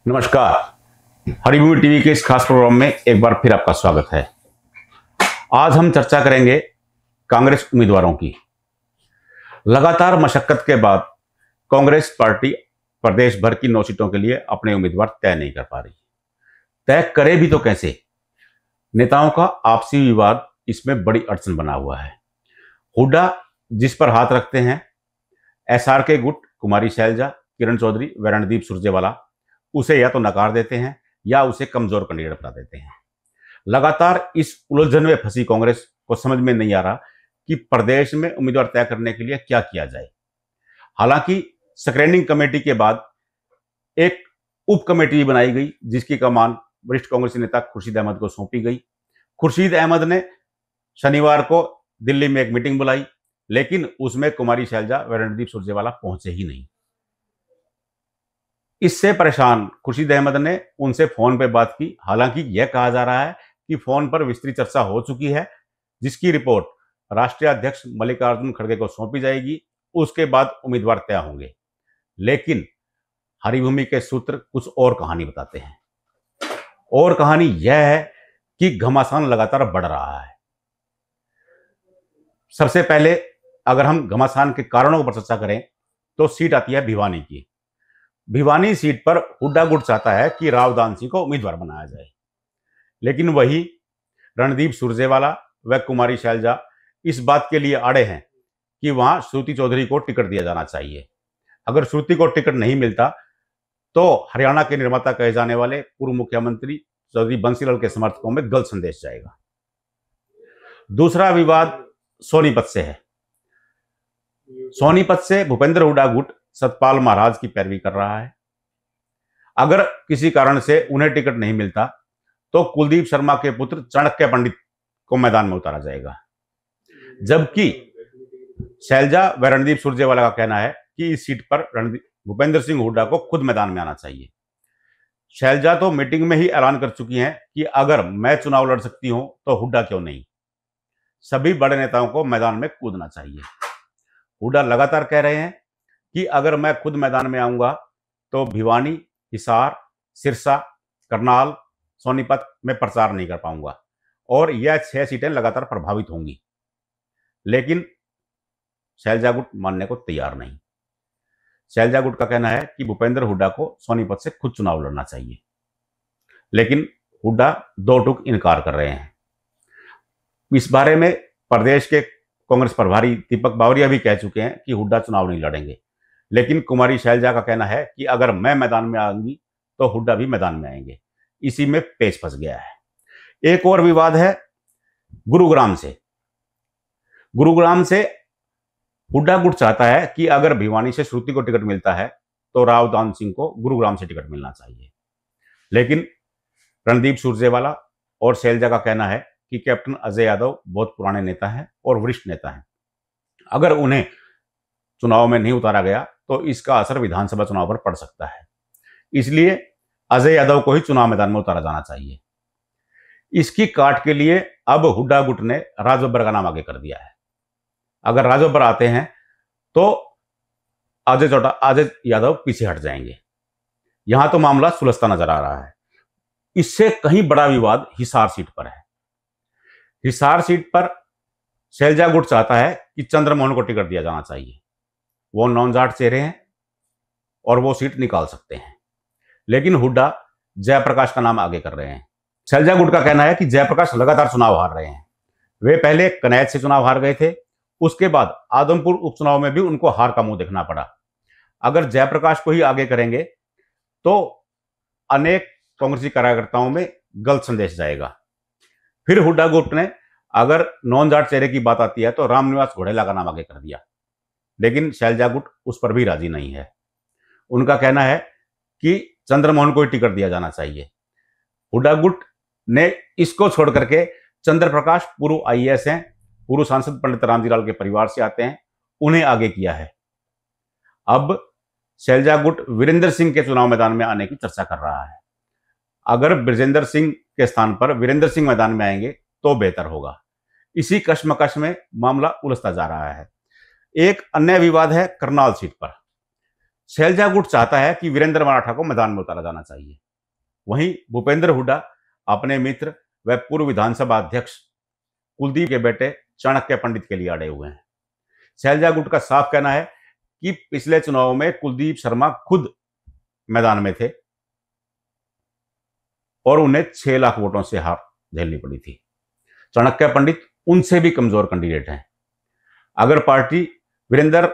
नमस्कार। हरिभूमि टीवी के इस खास प्रोग्राम में एक बार फिर आपका स्वागत है। आज हम चर्चा करेंगे कांग्रेस उम्मीदवारों की। लगातार मशक्कत के बाद कांग्रेस पार्टी प्रदेश भर की 9 सीटों के लिए अपने उम्मीदवार तय नहीं कर पा रही। तय करे भी तो कैसे? नेताओं का आपसी विवाद इसमें बड़ी अड़चन बना हुआ है। हुड्डा जिस पर हाथ रखते हैं, एसआरके गुट, कुमारी शैलजा, किरण चौधरी व रणदीप सुरजेवाला उसे या तो नकार देते हैं या उसे कमजोर कैंडिडेट बता देते हैं। लगातार इस उलझन में फंसी कांग्रेस को समझ में नहीं आ रहा कि प्रदेश में उम्मीदवार तय करने के लिए क्या किया जाए। हालांकि स्क्रीनिंग कमेटी के बाद एक उप कमेटी बनाई गई जिसकी कमान वरिष्ठ कांग्रेसी नेता खुर्शीद अहमद को सौंपी गई। खुर्शीद अहमद ने शनिवार को दिल्ली में एक मीटिंग बुलाई, लेकिन उसमें कुमारी शैलजा व रणदीप सुरजेवाला पहुंचे ही नहीं। इससे परेशान खुर्शीद अहमद ने उनसे फोन पर बात की। हालांकि यह कहा जा रहा है कि फोन पर विस्तृत चर्चा हो चुकी है, जिसकी रिपोर्ट राष्ट्रीय अध्यक्ष मल्लिकार्जुन खड़गे को सौंपी जाएगी। उसके बाद उम्मीदवार तय होंगे। लेकिन हरिभूमि के सूत्र कुछ और कहानी बताते हैं। और कहानी यह है कि घमासान लगातार बढ़ रहा है। सबसे पहले अगर हम घमासान के कारणों पर चर्चा करें तो सीट आती है भिवानी की। भिवानी सीट पर हुड्डा गुट चाहता है कि रावदान सिंह को उम्मीदवार बनाया जाए, लेकिन वही रणदीप सुरजेवाला व कुमारी शैलजा इस बात के लिए अड़े हैं कि वहां श्रुति चौधरी को टिकट दिया जाना चाहिए। अगर श्रुति को टिकट नहीं मिलता तो हरियाणा के निर्माता कहे जाने वाले पूर्व मुख्यमंत्री चौधरी बंसीलाल के समर्थकों में गलत संदेश जाएगा। दूसरा विवाद सोनीपत से है। सोनीपत से भूपेंद्र हुड्डा गुट सतपाल महाराज की पैरवी कर रहा है। अगर किसी कारण से उन्हें टिकट नहीं मिलता तो कुलदीप शर्मा के पुत्र चाणक्य पंडित को मैदान में उतारा जाएगा। जबकि शैलजा व रणदीप सुरजेवाला का कहना है कि इस सीट पर भूपेंद्र सिंह हुड्डा को खुद मैदान में आना चाहिए। शैलजा तो मीटिंग में ही ऐलान कर चुकी हैं कि अगर मैं चुनाव लड़ सकती हूं तो हुड्डा क्यों नहीं। सभी बड़े नेताओं को मैदान में कूदना चाहिए। हुड्डा लगातार कह रहे हैं कि अगर मैं खुद मैदान में आऊंगा तो भिवानी, हिसार, सिरसा, करनाल, सोनीपत में प्रचार नहीं कर पाऊंगा और यह 6 सीटें लगातार प्रभावित होंगी। लेकिन शैलजा गुट मानने को तैयार नहीं। शैलजा गुट का कहना है कि भूपेंद्र हुड्डा को सोनीपत से खुद चुनाव लड़ना चाहिए, लेकिन हुड्डा दो टूक इनकार कर रहे हैं। इस बारे में प्रदेश के कांग्रेस प्रभारी दीपक बावरिया भी कह चुके हैं कि हुड्डा चुनाव नहीं लड़ेंगे। लेकिन कुमारी शैलजा का कहना है कि अगर मैं मैदान में आऊंगी तो हुड्डा भी मैदान में आएंगे। इसी में पेच फंस गया है। एक और विवाद है गुरुग्राम से। गुरुग्राम से हुड्डा गुट चाहता है कि अगर भिवानी से श्रुति को टिकट मिलता है तो रावदान सिंह को गुरुग्राम से टिकट मिलना चाहिए। लेकिन रणदीप सुरजेवाला और शैलजा का कहना है कि कैप्टन अजय यादव बहुत पुराने नेता हैं और वरिष्ठ नेता हैं। अगर उन्हें चुनाव में नहीं उतारा गया तो इसका असर विधानसभा चुनाव पर पड़ सकता है। इसलिए अजय यादव को ही चुनाव मैदान में उतारा जाना चाहिए। इसकी काट के लिए अब हुड्डा गुट ने राजबब्बर का नाम आगे कर दिया है। अगर राजबब्बर आते हैं तो अजय यादव पीछे हट जाएंगे। यहां तो मामला सुलझता नजर आ रहा है। इससे कहीं बड़ा विवाद हिसार सीट पर है। हिसार सीट पर शैलजा गुट चाहता है कि चंद्रमोहन को टिकट दिया जाना चाहिए। वो नौनजाट चेहरे हैं और वो सीट निकाल सकते हैं। लेकिन हुड्डा जयप्रकाश का नाम आगे कर रहे हैं। शैलजा गुट का कहना है कि जयप्रकाश लगातार चुनाव हार रहे हैं। वे पहले कनैत से चुनाव हार गए थे, उसके बाद आदमपुर उपचुनाव में भी उनको हार का मुंह देखना पड़ा। अगर जयप्रकाश को ही आगे करेंगे तो अनेक कांग्रेसी कार्यकर्ताओं में गलत संदेश जाएगा। फिर हुड्डा गुट ने अगर नौनजाट चेहरे की बात आती है तो रामनिवास घोड़ेला का नाम आगे कर दिया। लेकिन शैलजा गुट उस पर भी राजी नहीं है। उनका कहना है कि चंद्रमोहन को ही टिकट दिया जाना चाहिए। हुड्डा गुट ने इसको छोड़ करके चंद्र प्रकाश पूर्व आईएएस हैं, पूर्व सांसद पंडित रामजी लाल के परिवार से आते हैं, उन्हें आगे किया है। अब शैलजा गुट वीरेंद्र सिंह के चुनाव मैदान में आने की चर्चा कर रहा है। अगर ब्रजेंद्र सिंह के स्थान पर वीरेंद्र सिंह मैदान में आएंगे तो बेहतर होगा। इसी कश्मकश में मामला उलझता जा रहा है। एक अन्य विवाद है करनाल सीट पर। शैलजा गुट चाहता है कि वीरेंद्र मराठा को मैदान में उतारा जाना चाहिए। वहीं भूपेंद्र हुड्डा अपने मित्र व पूर्व विधानसभा अध्यक्ष कुलदीप के बेटे चाणक्य पंडित के लिए अड़े हुए हैं। शैलजा गुट का साफ कहना है कि पिछले चुनाव में कुलदीप शर्मा खुद मैदान में थे और उन्हें 6 लाख वोटों से हार झेलनी पड़ी थी। चाणक्य पंडित उनसे भी कमजोर कैंडिडेट हैं। अगर पार्टी वीरेंद्र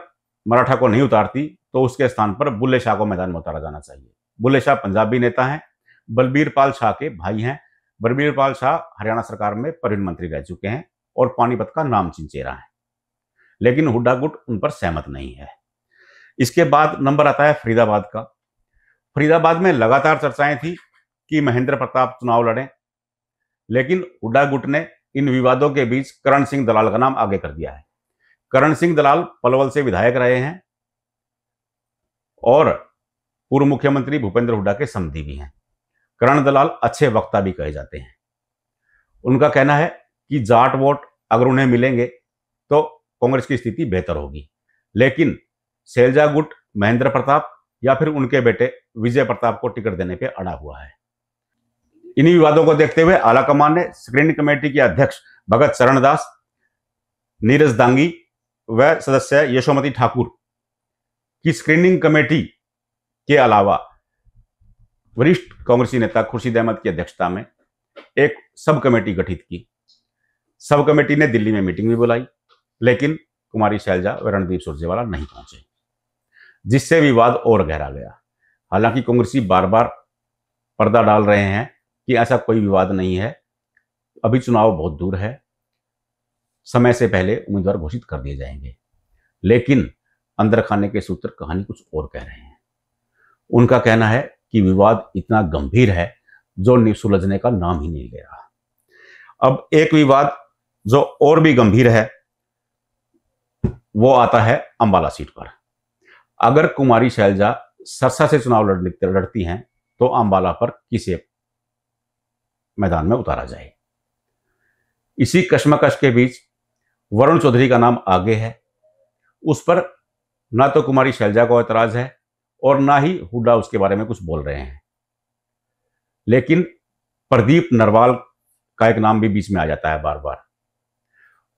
मराठा को नहीं उतारती तो उसके स्थान पर बुल्ले शाह को मैदान में उतारा जाना चाहिए। बुल्ले शाह पंजाबी नेता हैं, बलबीर पाल शाह के भाई हैं। बलबीर पाल शाह हरियाणा सरकार में परिवहन मंत्री रह चुके हैं और पानीपत का नामचीन चेहरा है, लेकिन हुड्डा गुट उन पर सहमत नहीं है। इसके बाद नंबर आता है फरीदाबाद का। फरीदाबाद में लगातार चर्चाएं थी कि महेंद्र प्रताप चुनाव लड़ें, लेकिन हुड्डा गुट ने इन विवादों के बीच करण सिंह दलाल का नाम आगे कर दिया है। करण सिंह दलाल पलवल से विधायक रहे हैं और पूर्व मुख्यमंत्री भूपेंद्र हुड्डा के समधी भी हैं। करण दलाल अच्छे वक्ता भी कहे जाते हैं। उनका कहना है कि जाट वोट अगर उन्हें मिलेंगे तो कांग्रेस की स्थिति बेहतर होगी, लेकिन शैलजा गुट महेंद्र प्रताप या फिर उनके बेटे विजय प्रताप को टिकट देने पे अड़ा हुआ है। इन्हीं विवादों को देखते हुए आलाकमान ने स्क्रीनिंग कमेटी के अध्यक्ष भगत चरण दास, नीरज दांगी व सदस्य यशोमती ठाकुर की स्क्रीनिंग कमेटी के अलावा वरिष्ठ कांग्रेसी नेता खुर्शीद अहमद की अध्यक्षता में एक सब कमेटी गठित की। सब कमेटी ने दिल्ली में मीटिंग भी बुलाई, लेकिन कुमारी शैलजा व रणदीप सुरजेवाला नहीं पहुंचे, जिससे विवाद और गहरा गया। हालांकि कांग्रेसी बार बार पर्दा डाल रहे हैं कि ऐसा कोई विवाद नहीं है, अभी चुनाव बहुत दूर है, समय से पहले उम्मीदवार घोषित कर दिए जाएंगे, लेकिन अंदर खाने के सूत्र कहानी कुछ और कह रहे हैं। उनका कहना है कि विवाद इतना गंभीर है जो सुलझने का नाम ही नहीं ले रहा। अब एक विवाद जो और भी गंभीर है वो आता है अंबाला सीट पर। अगर कुमारी शैलजा सरसा से चुनाव लड़ती हैं तो अंबाला पर किसे मैदान में उतारा जाए। इसी कश्मकश के बीच वरुण चौधरी का नाम आगे है। उस पर ना तो कुमारी शैलजा को ऐतराज है और ना ही हुड्डा उसके बारे में कुछ बोल रहे हैं, लेकिन प्रदीप नरवाल का एक नाम भी बीच में आ जाता है बार बार।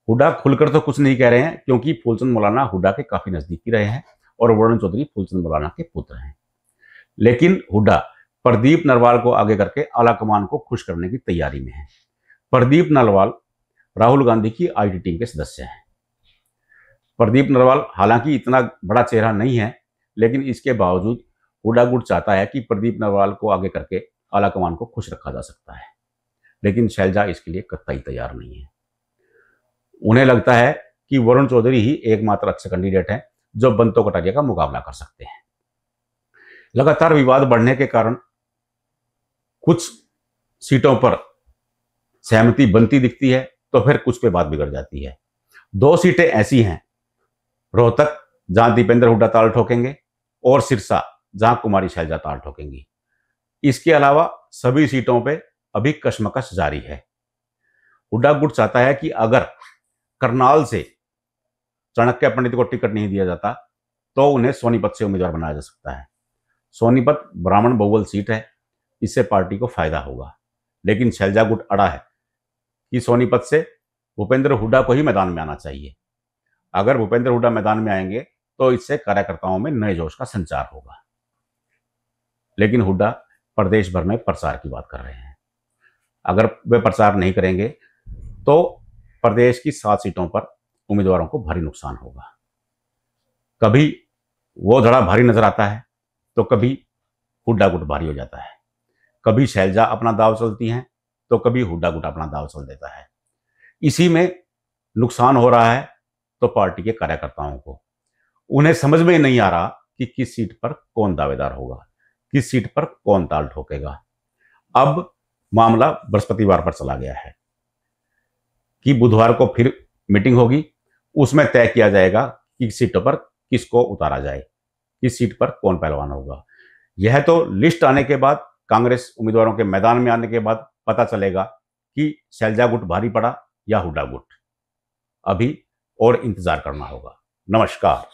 हुड्डा खुलकर तो कुछ नहीं कह रहे हैं, क्योंकि फूलचंद मौलाना हुड्डा के काफी नजदीकी रहे हैं और वरुण चौधरी फूलचंद मौलाना के पुत्र हैं। लेकिन हुड्डा प्रदीप नरवाल को आगे करके आलाकमान को खुश करने की तैयारी में है। प्रदीप नरवाल राहुल गांधी की आईटी टीम के सदस्य हैं। प्रदीप नरवाल हालांकि इतना बड़ा चेहरा नहीं है, लेकिन इसके बावजूद हुड्डा गुट चाहता है कि प्रदीप नरवाल को आगे करके आलाकमान को खुश रखा जा सकता है, लेकिन शैलजा इसके लिए कतई तैयार नहीं है। उन्हें लगता है कि वरुण चौधरी ही एकमात्र अच्छे कैंडिडेट हैं जो बंतो कटारिया का मुकाबला कर सकते हैं। लगातार विवाद बढ़ने के कारण कुछ सीटों पर सहमति बनती दिखती है तो फिर कुछ पे बात बिगड़ जाती है। 2 सीटें ऐसी हैं, रोहतक जहां दीपेंद्र हुड्डा ताल ठोकेंगे और सिरसा जहां कुमारी शैलजा ताल ठोकेंगी। इसके अलावा सभी सीटों पे अभी कशमकश जारी है। हुड्डा गुट चाहता है कि अगर करनाल से चाणक्य पंडित को टिकट नहीं दिया जाता तो उन्हें सोनीपत से उम्मीदवार बनाया जा सकता है। सोनीपत ब्राह्मण बहुबल सीट है, इससे पार्टी को फायदा होगा, लेकिन शैलजा गुट अड़ा है कि सोनीपत से भूपेंद्र हुड्डा को ही मैदान में आना चाहिए। अगर भूपेंद्र हुड्डा मैदान में आएंगे तो इससे कार्यकर्ताओं में नए जोश का संचार होगा, लेकिन हुड्डा प्रदेश भर में प्रचार की बात कर रहे हैं। अगर वे प्रचार नहीं करेंगे तो प्रदेश की 7 सीटों पर उम्मीदवारों को भारी नुकसान होगा। कभी वो धड़ा भारी नजर आता है तो कभी हुड्डा गुट भारी हो जाता है। कभी शैलजा अपना दाव चलती हैं तो कभी हुड्डा गुट अपना दाव चल देता है। इसी में नुकसान हो रहा है तो पार्टी के कार्यकर्ताओं को। उन्हें समझ में नहीं आ रहा कि किस सीट पर कौन दावेदार होगा, किस सीट पर कौन ताल ठोकेगा। अब मामला बृहस्पतिवार पर चला गया है कि बुधवार को फिर मीटिंग होगी, उसमें तय किया जाएगा कि सीटों पर किसको उतारा जाए, किस सीट पर कौन पहलवान होगा। यह तो लिस्ट आने के बाद, कांग्रेस उम्मीदवारों के मैदान में आने के बाद पता चलेगा कि शैलजा गुट भारी पड़ा या हुड्डा गुट। अभी और इंतजार करना होगा। नमस्कार।